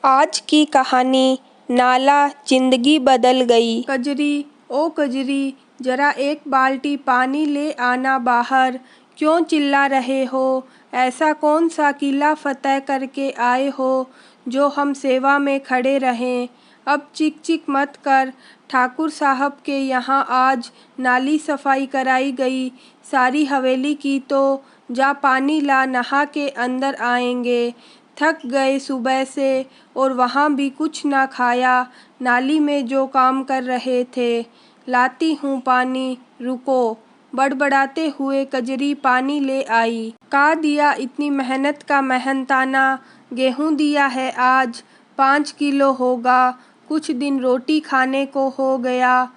आज की कहानी नाला जिंदगी बदल गई। कजरी, ओ कजरी, जरा एक बाल्टी पानी ले आना बाहर। क्यों चिल्ला रहे हो? ऐसा कौन सा किला फतेह करके आए हो जो हम सेवा में खड़े रहें? अब चिक चिक मत कर। ठाकुर साहब के यहाँ आज नाली सफाई कराई गई सारी हवेली की, तो जा पानी ला, नहा के अंदर आएंगे। थक गए सुबह से और वहाँ भी कुछ ना खाया, नाली में जो काम कर रहे थे। लाती हूँ पानी, रुको। बड़बड़ाते हुए कजरी पानी ले आई। का दिया इतनी मेहनत का मेहनताना, गेहूँ दिया है आज 5 किलो होगा, कुछ दिन रोटी खाने को हो गया।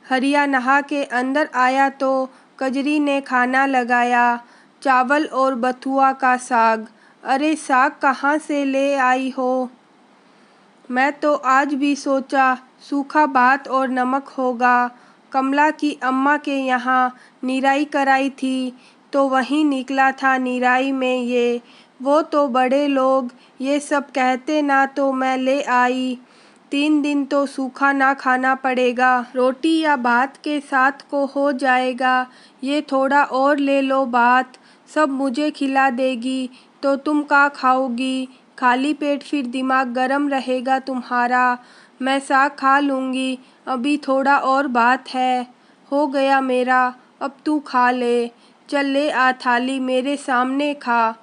हरिया नहा के अंदर आया तो कजरी ने खाना लगाया, चावल और बथुआ का साग। अरे साग कहाँ से ले आई हो? मैं तो आज भी सोचा सूखा भात और नमक होगा। कमला की अम्मा के यहाँ निराई कराई थी तो वहीं निकला था निराई में ये। वो तो बड़े लोग ये सब कहते ना, तो मैं ले आई। 3 दिन तो सूखा ना खाना पड़ेगा, रोटी या भात के साथ को हो जाएगा। ये थोड़ा और ले लो भात, सब मुझे खिला देगी तो तुम का खाओगी? खाली पेट फिर दिमाग गरम रहेगा तुम्हारा। मैं साग खा लूँगी, अभी थोड़ा और बात है। हो गया मेरा, अब तू खा ले। चल ले आ थाली, मेरे सामने खा।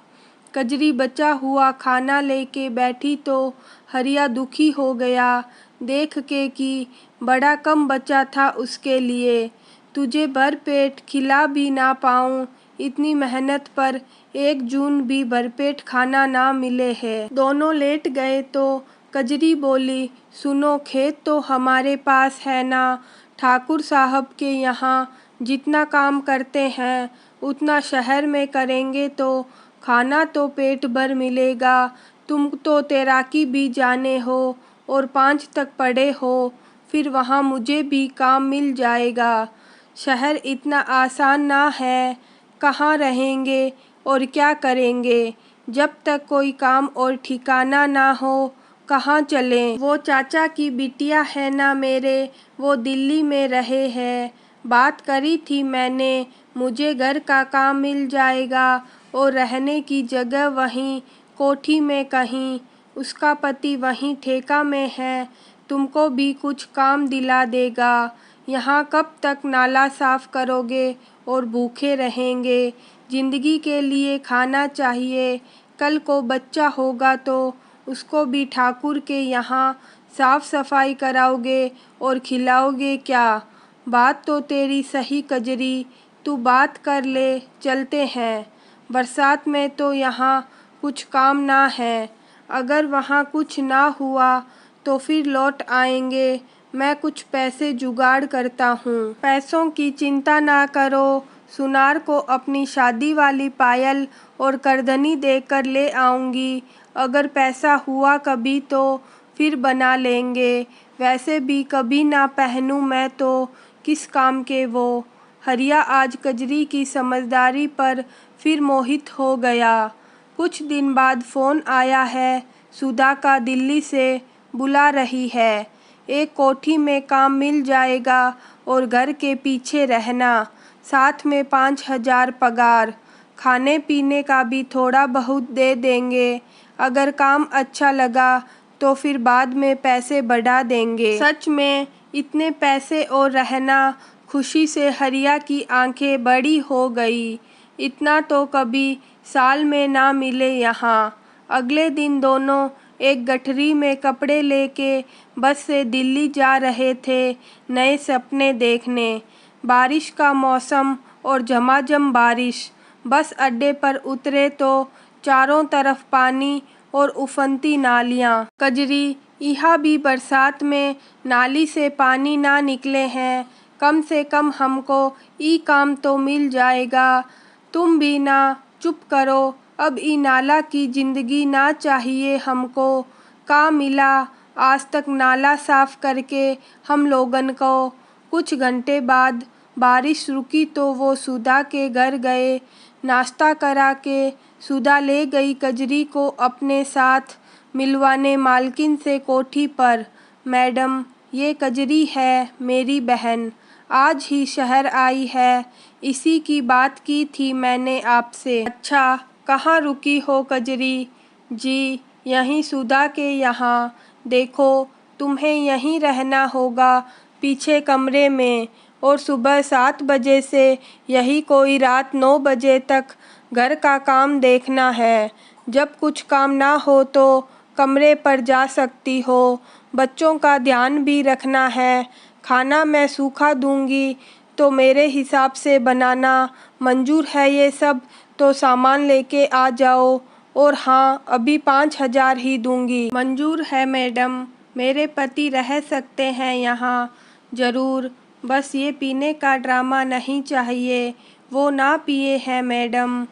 कजरी बचा हुआ खाना लेके बैठी तो हरिया दुखी हो गया देख के कि बड़ा कम बचा था उसके लिए। तुझे भरपेट खिला भी ना पाऊँ, इतनी मेहनत पर 1 जून भी भरपेट खाना ना मिले है। दोनों लेट गए तो कजरी बोली, सुनो, खेत तो हमारे पास है ना। ठाकुर साहब के यहाँ जितना काम करते हैं उतना शहर में करेंगे तो खाना तो पेट भर मिलेगा। तुम तो तैराकी भी जाने हो और 5 तक पढ़े हो, फिर वहाँ मुझे भी काम मिल जाएगा। शहर इतना आसान ना है, कहाँ रहेंगे और क्या करेंगे? जब तक कोई काम और ठिकाना ना हो, कहाँ चलें? वो चाचा की बिटिया है ना मेरे, वो दिल्ली में रहे हैं। बात करी थी मैंने, मुझे घर का काम मिल जाएगा और रहने की जगह वहीं कोठी में कहीं। उसका पति वहीं ठेका में है, तुमको भी कुछ काम दिला देगा। यहाँ कब तक नाला साफ करोगे और भूखे रहेंगे? जिंदगी के लिए खाना चाहिए। कल को बच्चा होगा तो उसको भी ठाकुर के यहाँ साफ सफाई कराओगे और खिलाओगे क्या? बात तो तेरी सही कजरी, तू बात कर ले, चलते हैं। बरसात में तो यहाँ कुछ काम ना है, अगर वहाँ कुछ ना हुआ तो फिर लौट आएंगे। मैं कुछ पैसे जुगाड़ करता हूँ। पैसों की चिंता ना करो, सुनार को अपनी शादी वाली पायल और करधनी देकर ले आऊँगी। अगर पैसा हुआ कभी तो फिर बना लेंगे, वैसे भी कभी ना पहनूं मैं तो किस काम के वो। हरिया आज कजरी की समझदारी पर फिर मोहित हो गया। कुछ दिन बाद फ़ोन आया है, सुधा का दिल्ली से बुला रही है। एक कोठी में काम मिल जाएगा और घर के पीछे रहना, साथ में 5,000 पगार। खाने पीने का भी थोड़ा बहुत दे देंगे। अगर काम अच्छा लगा तो फिर बाद में पैसे बढ़ा देंगे। सच में इतने पैसे और रहना, खुशी से हरिया की आंखें बड़ी हो गई। इतना तो कभी साल में ना मिले यहाँ। अगले दिन दोनों एक गठरी में कपड़े लेके बस से दिल्ली जा रहे थे नए सपने देखने। बारिश का मौसम और झमाझम बारिश। बस अड्डे पर उतरे तो चारों तरफ पानी और उफनती नालियाँ। कजरी, यहाँ भी बरसात में नाली से पानी ना निकले हैं, कम से कम हमको ई काम तो मिल जाएगा। तुम भी ना चुप करो, अब ई नाला की जिंदगी ना चाहिए हमको। का मिला आज तक नाला साफ करके हम लोगन को? कुछ घंटे बाद बारिश रुकी तो वो सुधा के घर गए। नाश्ता करा के सुधा ले गई कजरी को अपने साथ। मिलवाने मालकिन से कोठी पर। मैडम, ये कजरी है मेरी बहन, आज ही शहर आई है, इसी की बात की थी मैंने आपसे। अच्छा, कहाँ रुकी हो कजरी? जी, यहीं सुधा के यहाँ। देखो, तुम्हें यहीं रहना होगा, पीछे कमरे में, और सुबह 7 बजे से यही कोई रात 9 बजे तक घर का काम देखना है। जब कुछ काम ना हो तो कमरे पर जा सकती हो। बच्चों का ध्यान भी रखना है। खाना मैं सूखा दूंगी तो मेरे हिसाब से बनाना। मंजूर है ये सब? तो सामान लेके आ जाओ। और हाँ, अभी 5,000 ही दूंगी। मंजूर है मैडम, मेरे पति रह सकते हैं यहाँ। ज़रूर, बस ये पीने का ड्रामा नहीं चाहिए। वो ना पिए हैं मैडम।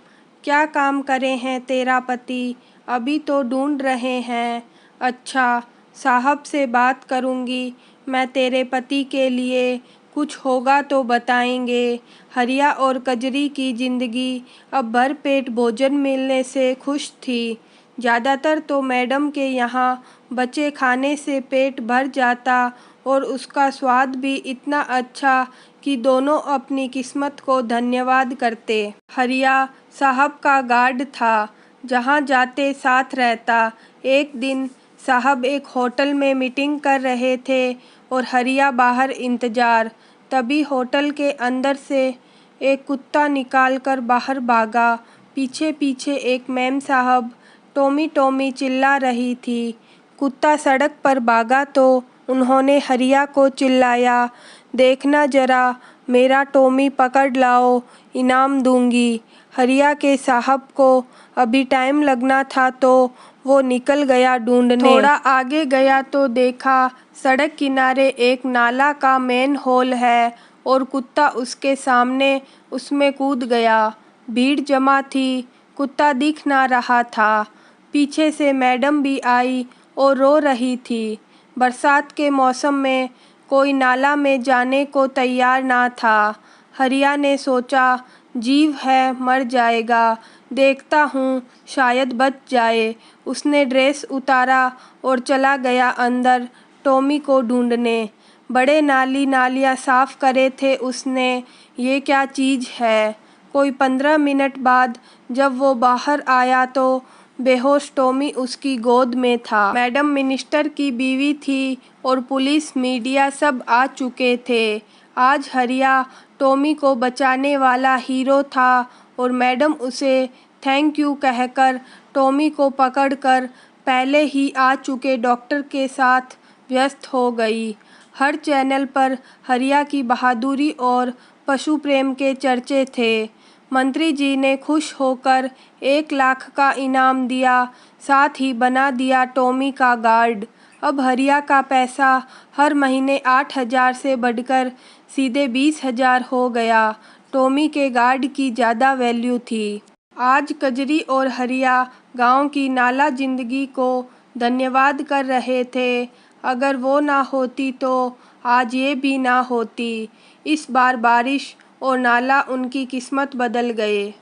क्या काम करे हैं तेरा पति? अभी तो ढूंढ रहे हैं। अच्छा, साहब से बात करूँगी मैं तेरे पति के लिए, कुछ होगा तो बताएंगे। हरिया और कजरी की ज़िंदगी अब भरपेट भोजन मिलने से खुश थी। ज़्यादातर तो मैडम के यहाँ बचे खाने से पेट भर जाता और उसका स्वाद भी इतना अच्छा कि दोनों अपनी किस्मत को धन्यवाद करते। हरिया साहब का गार्ड था, जहाँ जाते साथ रहता। एक दिन साहब एक होटल में मीटिंग कर रहे थे और हरिया बाहर इंतज़ार। तभी होटल के अंदर से एक कुत्ता निकालकर बाहर भागा। पीछे पीछे एक मैम साहब टॉमी टॉमी चिल्ला रही थी। कुत्ता सड़क पर भागा तो उन्होंने हरिया को चिल्लाया, देखना जरा, मेरा टॉमी पकड़ लाओ, इनाम दूंगी। हरिया के साहब को अभी टाइम लगना था तो वो निकल गया ढूंढने। थोड़ा आगे गया तो देखा सड़क किनारे एक नाला का मेन होल है और कुत्ता उसके सामने उसमें कूद गया। भीड़ जमा थी, कुत्ता दिख ना रहा था। पीछे से मैडम भी आई और रो रही थी। बरसात के मौसम में कोई नाला में जाने को तैयार ना था। हरिया ने सोचा, जीव है मर जाएगा, देखता हूँ शायद बच जाए। उसने ड्रेस उतारा और चला गया अंदर टॉमी को ढूंढने। बड़े नाली नालियाँ साफ करे थे उसने, ये क्या चीज़ है। कोई 15 मिनट बाद जब वो बाहर आया तो बेहोश टॉमी उसकी गोद में था। मैडम मिनिस्टर की बीवी थी और पुलिस मीडिया सब आ चुके थे। आज हरिया टॉमी को बचाने वाला हीरो था और मैडम उसे थैंक यू कहकर टॉमी को पकड़कर पहले ही आ चुके डॉक्टर के साथ व्यस्त हो गई। हर चैनल पर हरिया की बहादुरी और पशु प्रेम के चर्चे थे। मंत्री जी ने खुश होकर 1 लाख का इनाम दिया, साथ ही बना दिया टॉमी का गार्ड। अब हरिया का पैसा हर महीने 8,000 से बढ़कर सीधे 20,000 हो गया। टॉमी के गार्ड की ज़्यादा वैल्यू थी। आज कजरी और हरिया गांव की नाला जिंदगी को धन्यवाद कर रहे थे। अगर वो ना होती तो आज ये भी ना होती। इस बार बारिश और नाला उनकी किस्मत बदल गए।